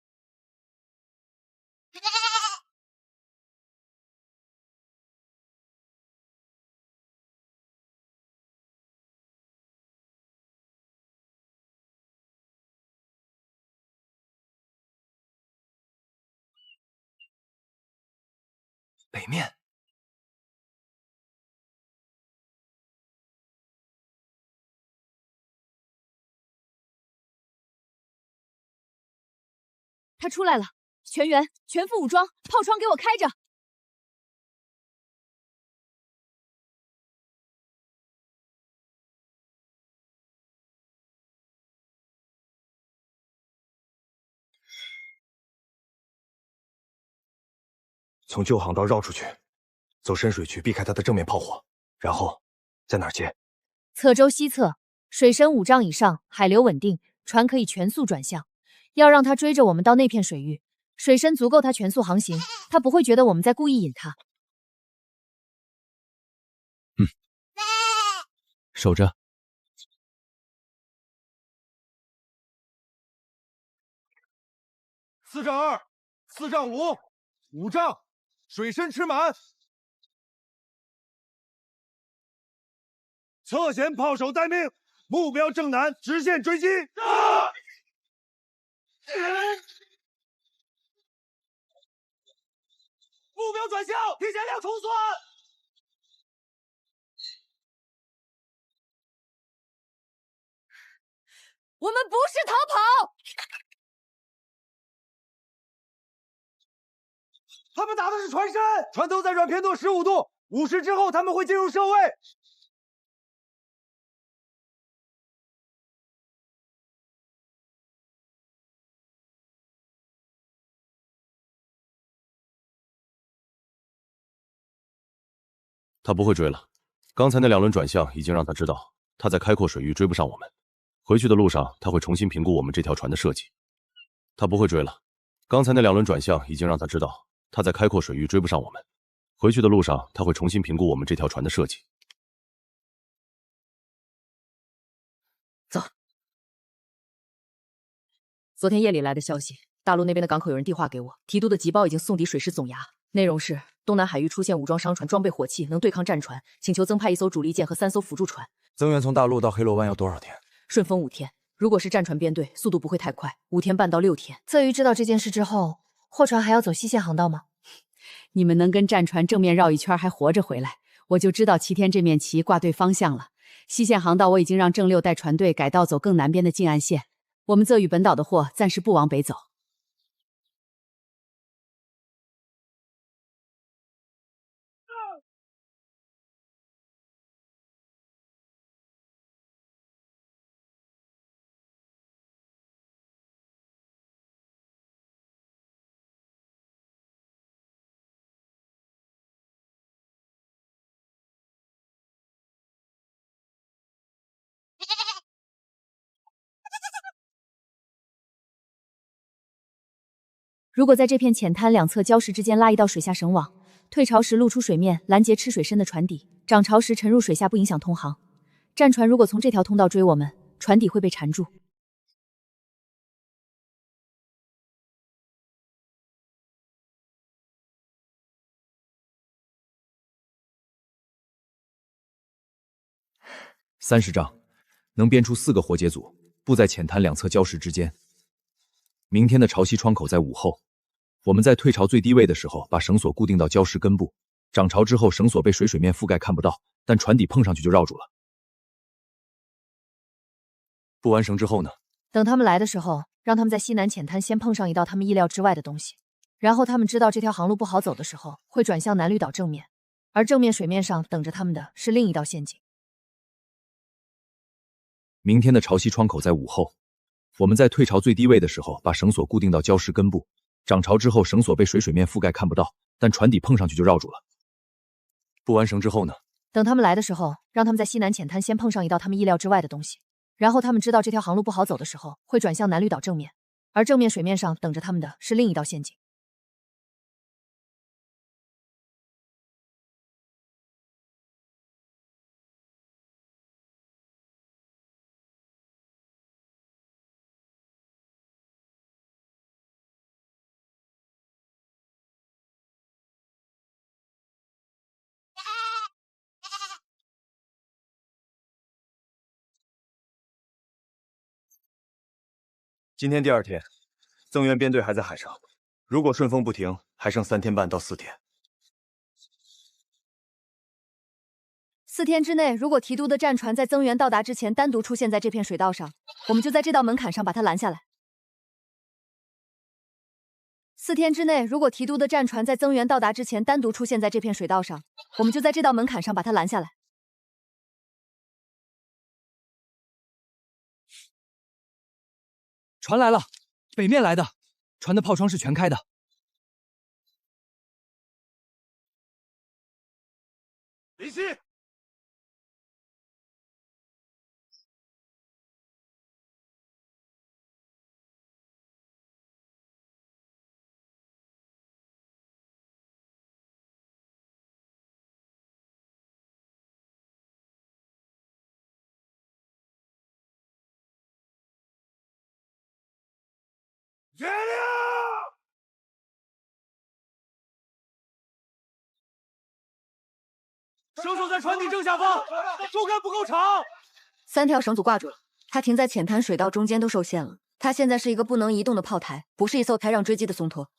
L: 北面。
B: 他出来了，全员全副武装，炮窗给我开着。
P: 从旧航道绕出去，走深水区，避开他的正面炮火，然后在哪儿接？
B: 侧舟西侧，水深5丈以上，海流稳定，船可以全速转向。要让他追着我们到那片水域，水深足够他全速航行，他不会觉得我们在故意引他。
C: 守着。
P: 4丈2，4丈5， 5丈，水深吃满。侧舷炮手待命，目标正南，直线追击。目标转向，提前亮重算。
B: 我们不是逃跑，
P: 他们打的是船身，船头再转偏舵15度，50之后他们会进入射位。
K: 他不会追了，刚才那2轮转向已经让他知道他在开阔水域追不上我们。回去的路上他会重新评估我们这条船的设计。他不会追了，刚才那2轮转向已经让他知道他在开阔水域追不上我们。回去的路上他会重新评估我们这条船的设计。
N: 走。昨天夜里来的消息，大陆那边的港口有人递话给我，提督的急报已经送抵水师总衙，内容是东南海域出现武装商船，装备火器，能对抗战船，请求增派1艘主力舰和3艘辅助船。
L: 增援从大陆到黑螺湾要多少天？
N: 顺风5天，如果是战船编队，速度不会太快，5天半到6天。
B: 侧鱼知道这件事之后，货船还要走西线航道吗？
I: 你们能跟战船正面绕一圈还活着回来，我就知道齐天这面旗挂对方向了。西线航道我已经让郑六带船队改道走更南边的晋安线，我们侧与本岛的货暂时不往北走。
B: 如果在这片浅滩两侧礁石之间拉一道水下绳网，退潮时露出水面，拦截吃水深的船底；涨潮时沉入水下，不影响通航。战船如果从这条通道追我们，船底会被缠住。
C: 30丈，能编出4个活结组，布在浅滩两侧礁石之间。明天的潮汐窗口在午后，我们在退潮最低位的时候把绳索固定到礁石根部，涨潮之后绳索被水面覆盖看不到，但船底碰上去就绕住了。
K: 布完绳之后呢？
B: 等他们来的时候，让他们在西南浅滩先碰上一道他们意料之外的东西，然后他们知道这条航路不好走的时候，会转向南绿岛正面，而正面水面上等着他们的是另一道陷阱。
C: 明天的潮汐窗口在午后，我们在退潮最低位的时候把绳索固定到礁石根部，涨潮之后绳索被水面覆盖看不到，但船底碰上去就绕住了。
K: 布完绳之后呢？
B: 等他们来的时候，让他们在西南浅滩先碰上一道他们意料之外的东西，然后他们知道这条航路不好走的时候，会转向南绿岛正面，而正面水面上等着他们的是另一道陷阱。
H: 今天第2天，增援编队还在海上。如果顺风不停，还剩3天半到4天。
B: 4天之内，如果提督的战船在增援到达之前单独出现在这片水道上，我们就在这道门槛上把它拦下来。4天之内，如果提督的战船在增援到达之前单独出现在这片水道上，我们就在这道门槛上把它拦下来。
C: 船来了，北面来的，船的炮窗是全开的。
P: 林夕，
G: 绳索在船底正下方，竹竿不够长。
N: 3条绳组挂住了，它停在浅滩水道中间都受限了。它现在是一个不能移动的炮台，不是一艘台让追击的松托。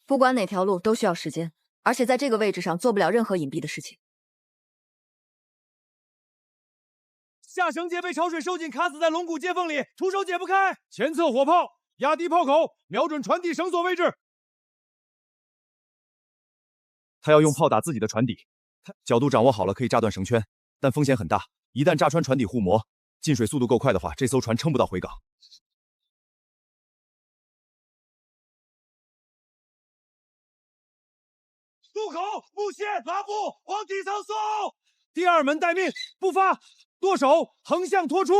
N: 不管哪条路都需要时间，而且在这个位置上做不了任何隐蔽的事情。
G: 下绳结被潮水收紧，卡死在龙骨接缝里，徒手解不开。前侧火炮，压低炮口，瞄准船底绳索位置。
C: 他要用炮打自己的船底，角度掌握好了可以炸断绳圈，但风险很大。一旦炸穿船底护膜，进水速度够快的话，这艘船撑不到回港。
G: 渡口木线拉布往底层送。第2门待命，步发，舵手横向拖出。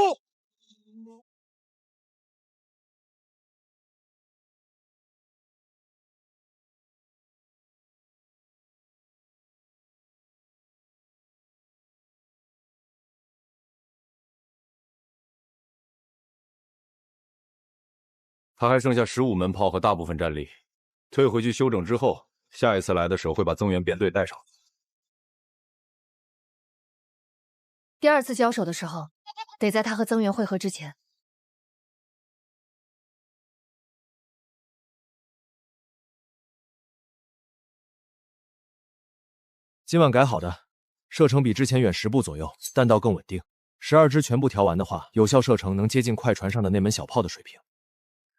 K: 他还剩下15门炮和大部分战力，退回去休整之后，下一次来的时候会把增援编队带上。
B: 第2次交手的时候，得在他和增援会合之前。
C: 今晚改好的，射程比之前远10步左右，弹道更稳定。12支全部调完的话，有效射程能接近快船上的那门小炮的水平。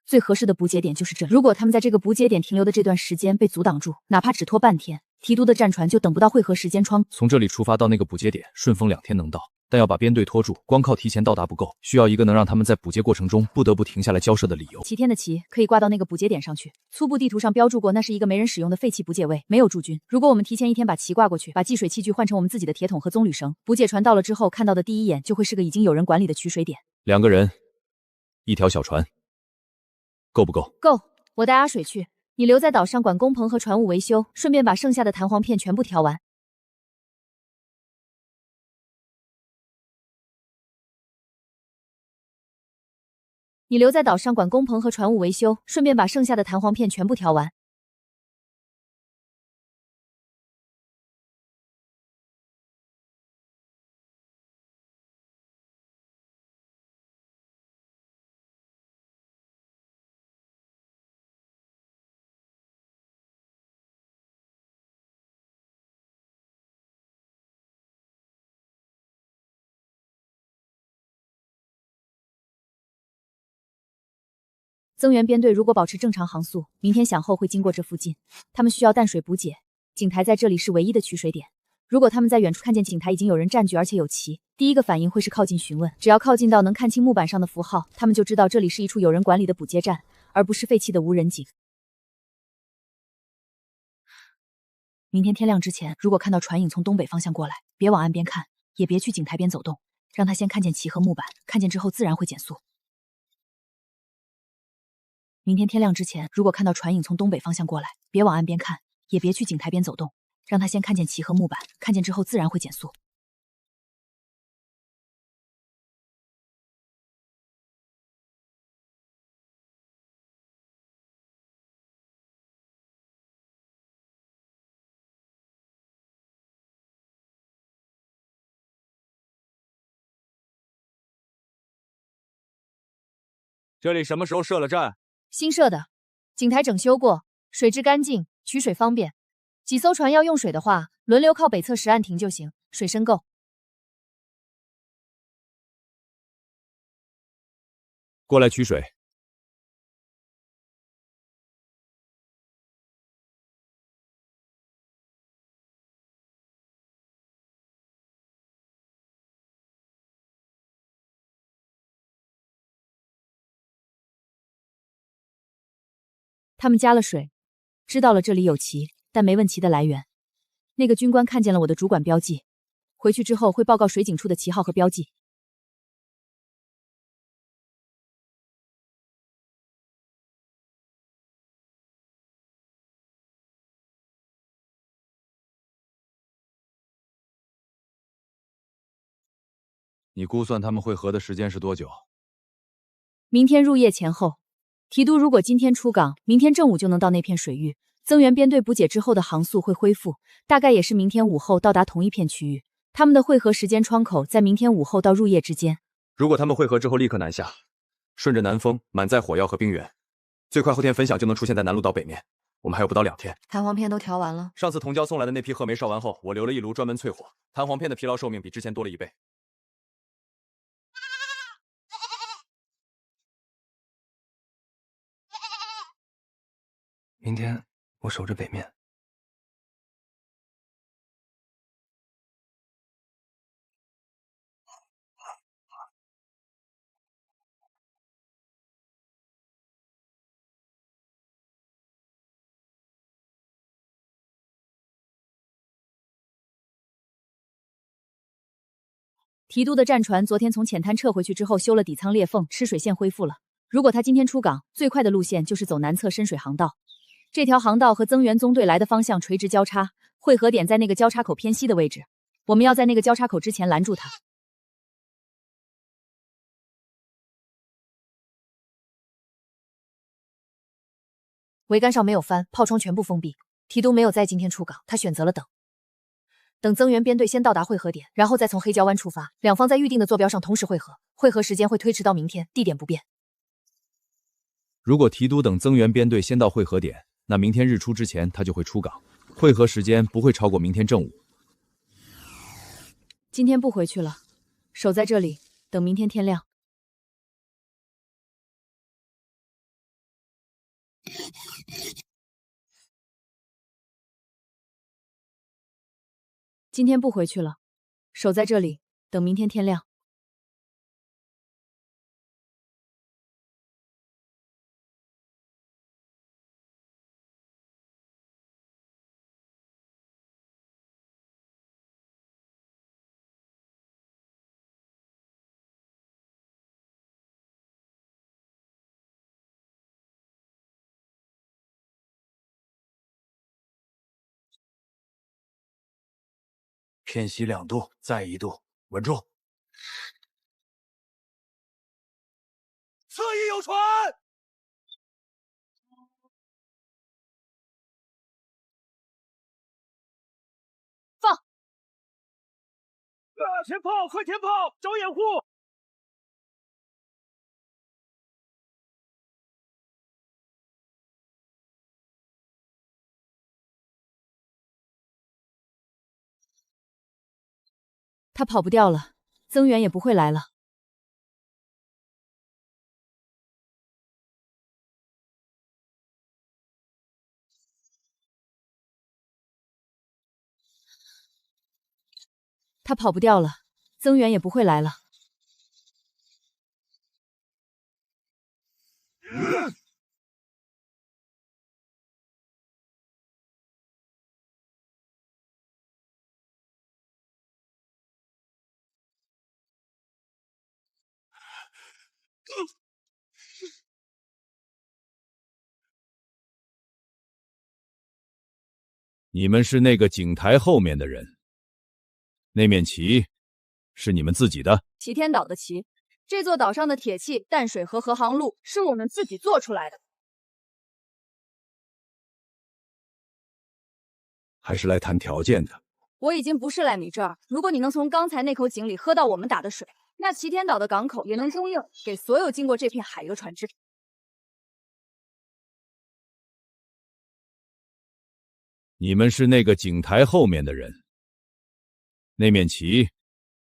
B: 最合适的补给点就是这里。如果他们在这个补给点停留的这段时间被阻挡住，哪怕只拖半天，提督的战船就等不到汇合时间窗。
C: 从这里出发到那个补给点，顺风2天能到，但要把编队拖住，光靠提前到达不够，需要一个能让他们在补给过程中不得不停下来交涉的理由。
B: 齐天的旗可以挂到那个补给点上去，粗布地图上标注过，那是一个没人使用的废弃补给位，没有驻军。如果我们提前1天把旗挂过去，把系水器具换成我们自己的铁桶和棕榈绳，补给船到了之后看到的第一眼就会是个已经有人管理的取水点。
C: 2个人，1条小船。够不够？
B: 够，我带阿水去，你留在岛上管工棚和船务维修，顺便把剩下的弹簧片全部调完。你留在岛上管工棚和船务维修，顺便把剩下的弹簧片全部调完。增援编队如果保持正常航速，明天晌后会经过这附近。他们需要淡水补给，井台在这里是唯一的取水点。如果他们在远处看见井台已经有人占据，而且有旗，第一个反应会是靠近询问。只要靠近到能看清木板上的符号，他们就知道这里是一处有人管理的补接站，而不是废弃的无人井。明天天亮之前，如果看到船影从东北方向过来，别往岸边看，也别去井台边走动，让他先看见旗和木板，看见之后自然会减速。明天天亮之前，如果看到船影从东北方向过来，别往岸边看，也别去井台边走动，让他先看见旗和木板，看见之后自然会减速。
C: 这里什么时候设了站？
B: 新设的，井台整修过，水质干净，取水方便。几艘船要用水的话，轮流靠北侧石岸停就行，水深够。
C: 过来取水。
B: 他们加了水，知道了这里有旗，但没问旗的来源。那个军官看见了我的主管标记，回去之后会报告水警处的旗号和标记。
C: 你估算他们会合的时间是多久？
B: 明天入夜前后。提督如果今天出港，明天正午就能到那片水域。增援编队补给之后的航速会恢复，大概也是明天午后到达同一片区域。他们的汇合时间窗口在明天午后到入夜之间。
L: 如果他们汇合之后立刻南下，顺着南风满载火药和兵员，最快后天分晓就能出现在南路岛北面。我们还有不到2天。
N: 弹簧片都调完了。
L: 上次童娇送来的那批褐煤烧完后，我留了一炉专门淬火，弹簧片的疲劳寿命比之前多了1倍。
J: 明天我守着北面。
B: 提督的战船昨天从浅滩撤回去之后，修了底舱裂缝，吃水线恢复了。如果他今天出港，最快的路线就是走南侧深水航道。这条航道和增援纵队来的方向垂直交叉，汇合点在那个交叉口偏西的位置。我们要在那个交叉口之前拦住他。桅杆上没有帆，炮窗全部封闭。提督没有在今天出港，他选择了等增援编队先到达汇合点，然后再从黑礁湾出发，两方在预定的坐标上同时汇合，汇合时间会推迟到明天，地点不变。
C: 如果提督等增援编队先到汇合点，那明天日出之前他就会出港，汇合时间不会超过明天正午。
B: 今天不回去了，守在这里，等明天天亮。今天不回去了，守在这里，等明天天亮。
D: 偏西2度，再1度，稳住。
G: 侧翼有船！
B: 放！
G: 填炮，快填炮，找掩护！
B: 他跑不掉了，增援也不会来了。他跑不掉了，增援也不会来了。
C: 你们是那个井台后面的人，那面旗是你们自己的？
N: 齐天岛的旗，这座岛上的铁器、淡水河和航路是我们自己做出来的。
O: 还是来谈条件的？
N: 我已经不是来你这儿，如果你能从刚才那口井里喝到我们打的水，那齐天岛的港口也能供应给所有经过这片海域的船只。
C: 你们是那个井台后面的人，那面旗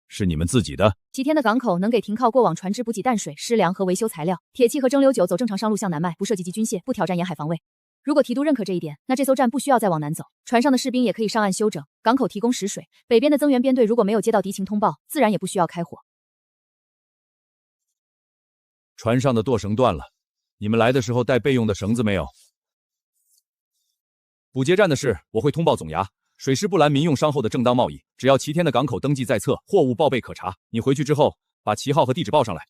C: 是你们自己的？
B: 齐天的港口能给停靠过往船只补给淡水、湿粮和维修材料，铁器和蒸馏酒走正常上路向南卖，不涉及及军械，不挑战沿海防卫。如果提督认可这一点，那这艘战不需要再往南走，船上的士兵也可以上岸休整，港口提供食水。北边的增援编队如果没有接到敌情通报，自然也不需要开火。
C: 船上的舵绳断了，你们来的时候带备用的绳子没有？补接站的事我会通报总衙，水师不拦民用商后的正当贸易，只要齐天的港口登记在册，货物报备可查。你回去之后把旗号和地址报上来。